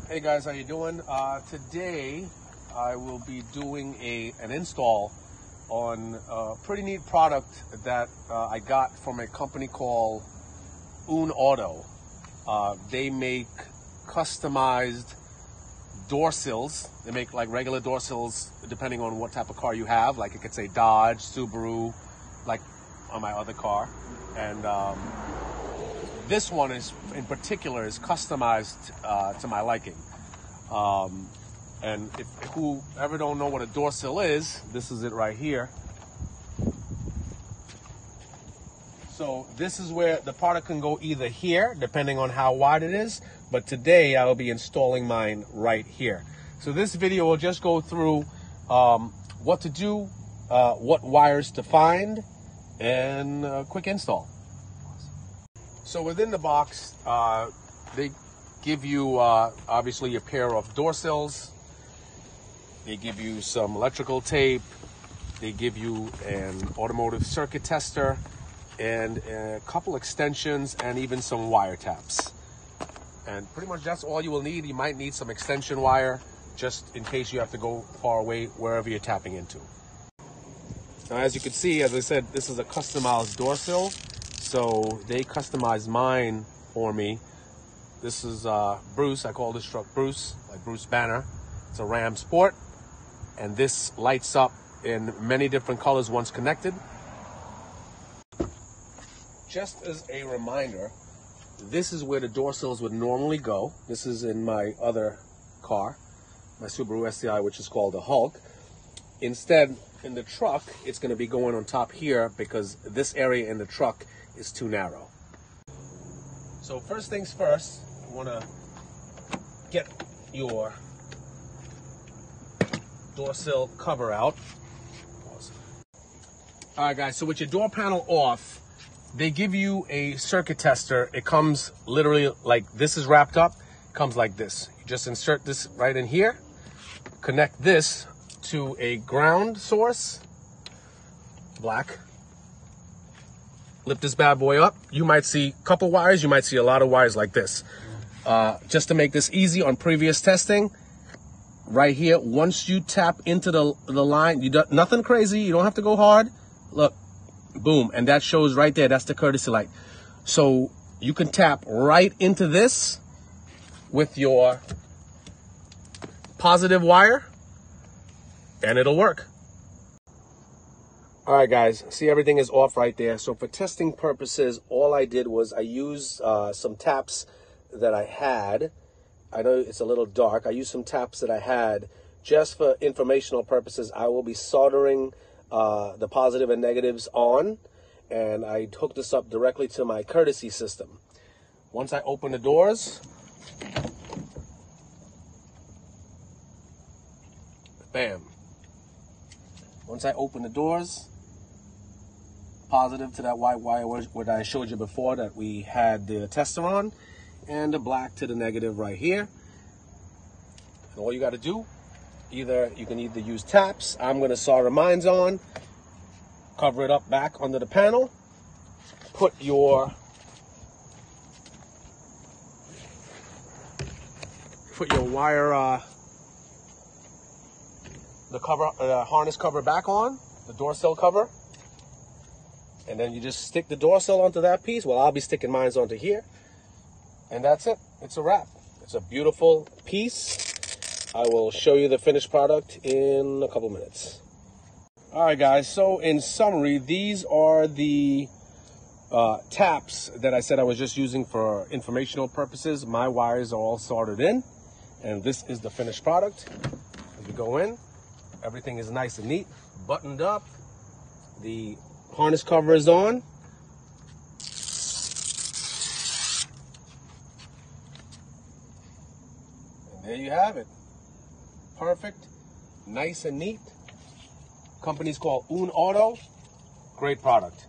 Hey guys, how you doing? Today I will be doing an install on a pretty neat product that I got from a company called AoonuAuto. They make customized door sills. They make like regular door sills depending on what type of car you have. Like it could say Dodge, Subaru, like on my other car. And this one is, in particular, is customized to my liking. And if whoever don't know what a door sill is, this is it right here. So this is where the product can go either here, depending on how wide it is, but today I will be installing mine right here. So this video will just go through what to do, what wires to find, and a quick install. So within the box, they give you obviously a pair of door sills. They give you some electrical tape. They give you an automotive circuit tester and a couple extensions and even some wire taps. And pretty much that's all you will need. You might need some extension wire just in case you have to go far away wherever you're tapping into. Now, as you can see, as I said, this is a customized door sill. So they customized mine for me. This is Bruce. I call this truck Bruce, like Bruce Banner. It's a Ram Sport. And this lights up in many different colors once connected. Just as a reminder, this is where the door sills would normally go. This is in my other car, my Subaru STI, which is called the Hulk. Instead, in the truck, it's going to be going on top here because this area in the truck is too narrow. So first things first, you want to get your door sill cover out. Pause. All right, guys, so with your door panel off, they give you a circuit tester. It comes literally like this is wrapped up. It comes like this. You just insert this right in here, connect this to a ground source, black. Lift this bad boy up. You might see a couple wires. You might see a lot of wires like this. Just to make this easy on previous testing, right here, once you tap into the line, you do nothing crazy. You don't have to go hard. Look, boom, and that shows right there. That's the courtesy light. So you can tap right into this with your positive wire, and it'll work. All right, guys, see everything is off right there. So for testing purposes, all I did was I used some taps that I had. I know it's a little dark. I used some taps that I had just for informational purposes. I will be soldering the positive and negatives on, and I hooked this up directly to my courtesy system. Once I open the doors, bam. Once I open the doors, positive to that white wire what I showed you before that we had the tester on, and the black to the negative right here. And all you got to do, you can either use taps. I'm going to solder mines on, cover it up back under the panel, put your wire, the harness cover back on, the door sill cover. And then you just stick the door sill onto that piece. Well, I'll be sticking mine onto here. And that's it. It's a wrap. It's a beautiful piece. I will show you the finished product in a couple minutes. All right, guys. So in summary, these are the taps that I said I was just using for informational purposes. My wires are all soldered in. And this is the finished product. As we go in, everything is nice and neat, buttoned up. The harness cover is on. And there you have it. Perfect, nice and neat. Company's called AoonuAuto. Great product.